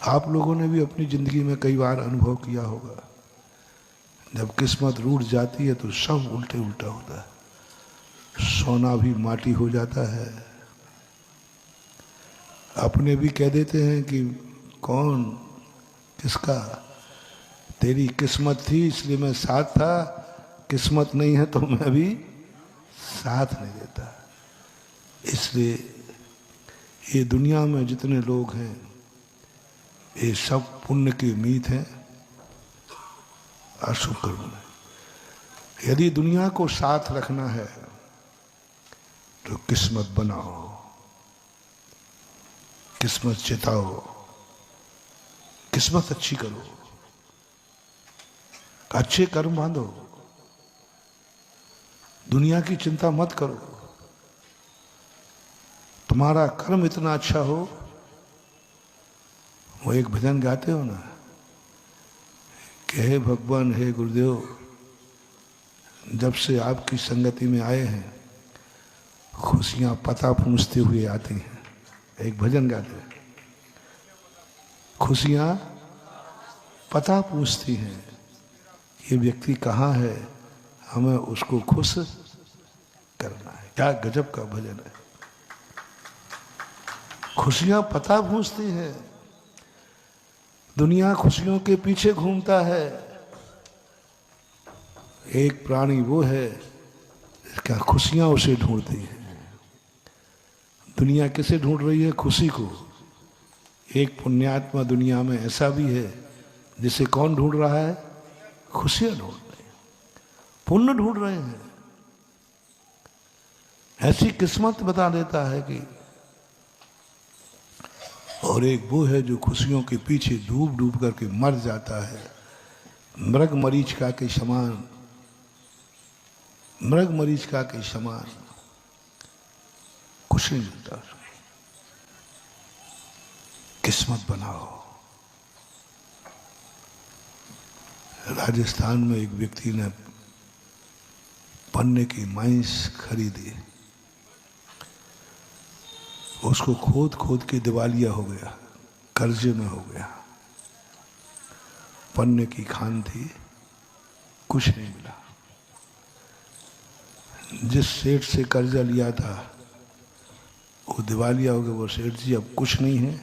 आप लोगों ने भी अपनी ज़िंदगी में कई बार अनुभव किया होगा, जब किस्मत रूठ जाती है तो सब उल्टे उल्टा होता है। सोना भी माटी हो जाता है। अपने भी कह देते हैं कि कौन किसका, तेरी किस्मत थी इसलिए मैं साथ था, किस्मत नहीं है तो मैं भी साथ नहीं देता। इसलिए ये दुनिया में जितने लोग हैं ये सब पुण्य की उम्मीद है, अशुभ कर्म है। यदि दुनिया को साथ रखना है तो किस्मत बनाओ, किस्मत चिताओ, किस्मत अच्छी करो, अच्छे कर्म बांधो, दुनिया की चिंता मत करो। तुम्हारा कर्म इतना अच्छा हो, वो एक भजन गाते हो ना कि हे भगवान, हे गुरुदेव, जब से आपकी संगति में आए हैं खुशियां पता पूछते हुए आती हैं। एक भजन गाते हैं, खुशियां पता पूछती हैं, ये व्यक्ति कहाँ है, हमें उसको खुश करना है। क्या गजब का भजन है। खुशियां पता पूछती हैं, दुनिया खुशियों के पीछे घूमता है। एक प्राणी वो है जिसका खुशियां उसे ढूंढती हैं। दुनिया किसे ढूंढ रही है? खुशी को। एक पुण्यात्मा दुनिया में ऐसा भी है जिसे कौन ढूंढ रहा है? खुशियां ढूंढ रहे हैं, पुण्य ढूंढ रहे हैं। ऐसी किस्मत बता देता है कि, और एक वो है जो खुशियों के पीछे डूब डूब करके मर जाता है, मृग मरीचिका के समान, मृग मरीचिका के समान कुछ नहीं मिलता। किस्मत बनाओ। राजस्थान में एक व्यक्ति ने पन्ने की मांस खरीदी, उसको खोद खोद के दिवालिया हो गया, कर्जे में हो गया। पन्ने की खान थी, कुछ नहीं मिला। जिस सेठ से कर्जा लिया था वो दिवालिया हो गया। वो सेठ जी अब कुछ नहीं है,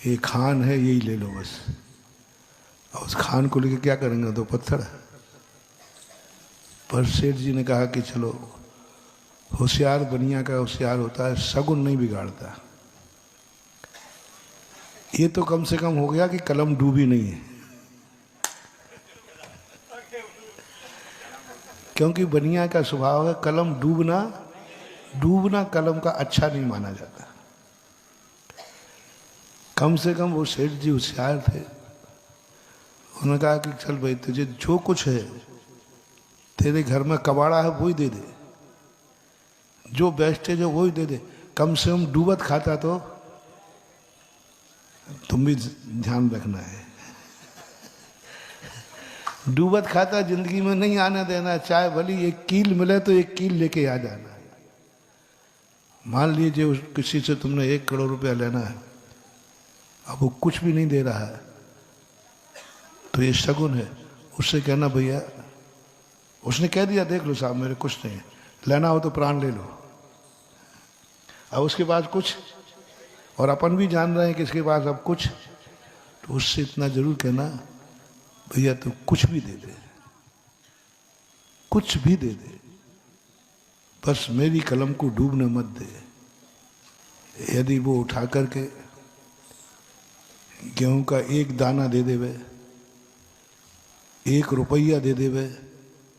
ये खान है, यही ले लो बस। और उस खान को लेके क्या करेंगे? तो पत्थर। पर सेठ जी ने कहा कि चलो, होशियार बनिया का होशियार होता है, शगुन नहीं बिगाड़ता। ये तो कम से कम हो गया कि कलम डूबी नहीं है, क्योंकि बनिया का स्वभाव है कलम डूबना, डूबना कलम का अच्छा नहीं माना जाता। कम से कम वो सेठ जी होशियार थे। उन्होंने कहा कि चल भाई, तुझे जो कुछ है, तेरे घर में कबाड़ा है वही दे दे, जो वेस्टेज है वही दे दे, कम से कम डूबत खाता तो तुम भी ध्यान रखना है। डूबत खाता जिंदगी में नहीं आने देना, चाहे भली एक कील मिले तो एक कील लेके आ जाना। मान लीजिए किसी से तुमने 1 करोड़ रुपया लेना है, अब वो कुछ भी नहीं दे रहा है, तो ये शगुन है। उससे कहना भैया, उसने कह दिया देख लो साहब मेरे कुछ नहीं है, लेना हो तो प्राण ले लो। अब उसके पास कुछ, और अपन भी जान रहे हैं कि इसके पास अब कुछ, तो उससे इतना जरूर कहना भैया तू कुछ भी दे दे, कुछ भी दे दे, बस मेरी कलम को डूबने मत दे। यदि वो उठा करके गेहूं का 1 दाना दे देवे, 1 रुपया दे देवे,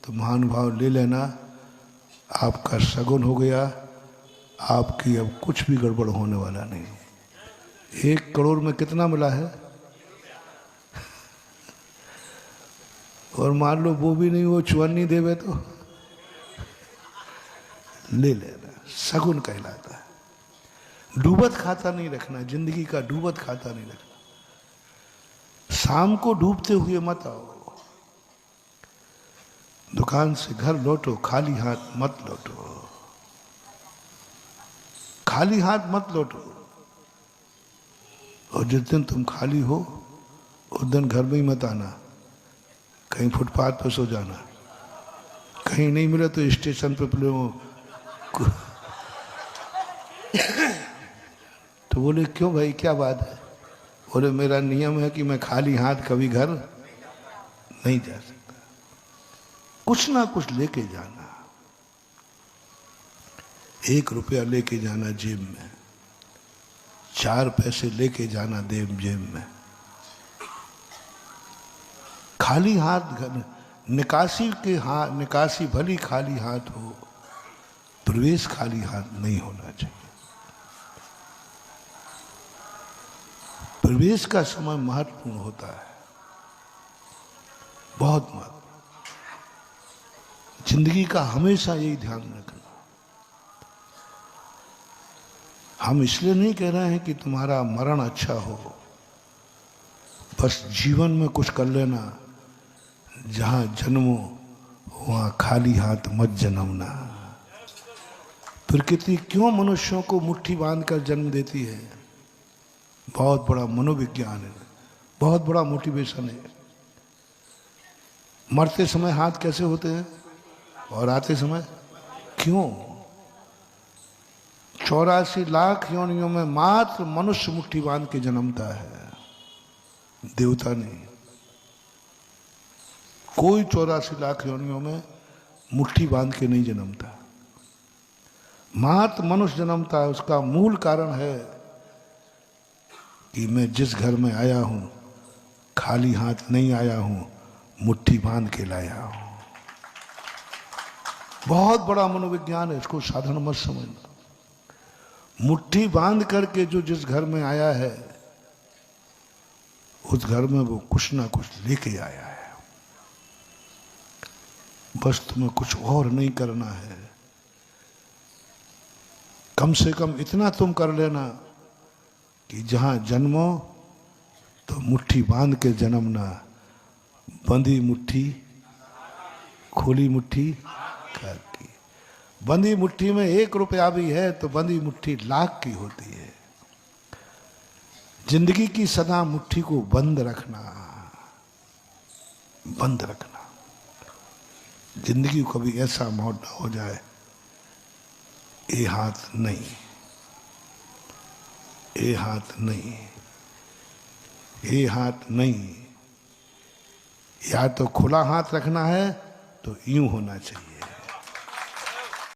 तो महानुभाव ले लेना, आपका शगुन हो गया, आपकी अब कुछ भी गड़बड़ होने वाला नहीं। 1 करोड़ में कितना मिला है? और मान लो वो भी नहीं, वो 54 देवे तो ले लेना, शगुन कहलाता है। डूबत खाता नहीं रखना, जिंदगी का डूबत खाता नहीं रखना। शाम को डूबते हुए मत आओ, दुकान से घर लौटो खाली हाथ मत लौटो, खाली हाथ मत लौटो। और जिस दिन तुम खाली हो उस दिन घर में ही मत आना, कहीं फुटपाथ पर सो जाना, कहीं नहीं मिले तो स्टेशन पे तो बोले क्यों भाई क्या बात है? बोले मेरा नियम है कि मैं खाली हाथ कभी घर नहीं जा सकता, कुछ ना कुछ लेके जाना। 1 रुपया लेके जाना जेब में, 4 पैसे लेके जाना जेब में। खाली हाथ घर, निकासी भली खाली हाथ हो, प्रवेश खाली हाथ नहीं होना चाहिए। प्रवेश का समय महत्वपूर्ण होता है, बहुत महत्वपूर्ण। जिंदगी का हमेशा यही ध्यान रखना। हम इसलिए नहीं कह रहे हैं कि तुम्हारा मरण अच्छा हो, बस जीवन में कुछ कर लेना, जहां जन्मो वहां खाली हाथ मत जन्मना। प्रकृति क्यों मनुष्यों को मुट्ठी बांधकर जन्म देती है? बहुत बड़ा मनोविज्ञान है, बहुत बड़ा मोटिवेशन है। मरते समय हाथ कैसे होते हैं और आते समय क्यों? 84 लाख योनियों में मात्र मनुष्य मुट्ठी बांध के जन्मता है, देवता नहीं। कोई 84 लाख योनियों में मुट्ठी बांध के नहीं जन्मता, मात्र मनुष्य जन्मता है। उसका मूल कारण है कि मैं जिस घर में आया हूं खाली हाथ नहीं आया हूं, मुट्ठी बांध के लाया हूं। बहुत बड़ा मनोविज्ञान है, इसको साधारण मत समझना। मुट्ठी बांध करके जो जिस घर में आया है उस घर में वो कुछ ना कुछ लेके आया है। बस तुम्हें कुछ और नहीं करना है, कम से कम इतना तुम कर लेना कि जहां जन्मो तो मुट्ठी बांध के जन्मना। बंधी मुट्ठी खुली मुट्ठी करके। बंधी मुट्ठी में 1 रुपया भी है तो बंधी मुट्ठी लाख की होती है। जिंदगी की सदा मुट्ठी को बंद रखना, बंद रखना। जिंदगी को कभी ऐसा मौत ना हो जाए ये हाथ नहीं, ये हाथ नहीं, ये हाथ नहीं। या तो खुला हाथ रखना है तो यूं होना चाहिए,